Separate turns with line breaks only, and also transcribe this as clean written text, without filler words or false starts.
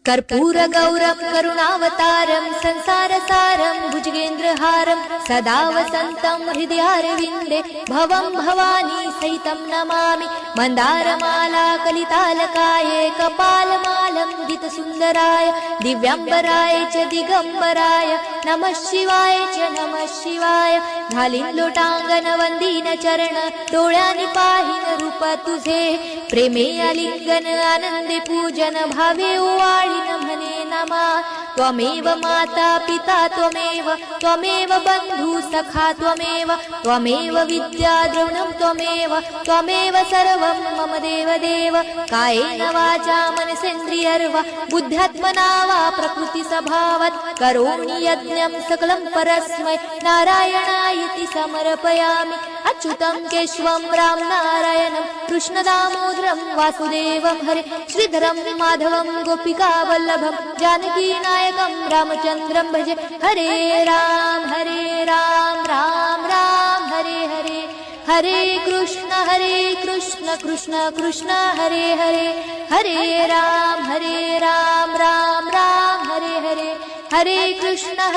कर्पूरगौरं करुणावतारं संसारसारं भुजगेन्द्रहारं सदा वसन्तं हृदयारविन्दे भवं भवानी सहितं नमामि। मन्दारमाला कलितालकाये कपालमालं गीतसुन्दराय दिव्याम्बराय च दिगम्बराय नमः शिवाय च नमः शिवाय। घालीन लोटांगण वंदीन चरण डोळ्यानी पाहीन रूप तुझे प्रेमे आलिंगन आनंदे पूजन भावे ओवाळीन म्हणे नमा। त्वमेव माता पिता त्वमेव बंधु सखा त्वमेव विद्या द्रविणं त्वमेव सर्वं मम देव कायेन वाचा मनसेन्द्रियर्वा बुद्ध्यात्मना वा प्रकृति स्वभावात् करोमि यज्ञं सकलं परस्मै नारायणायति समर्पयामि। अच्युतं केशवं राम नारायणं कृष्णदामोदरं वासुदेवं हरे श्रीधरं माधवं गोपिका वल्लभं जानकी नायकं रामचन्द्रं भजे। हरे राम राम राम हरे हरे हरे कृष्ण कृष्ण कृष्ण हरे हरे हरे राम राम राम हरे हरे हरे कृष्ण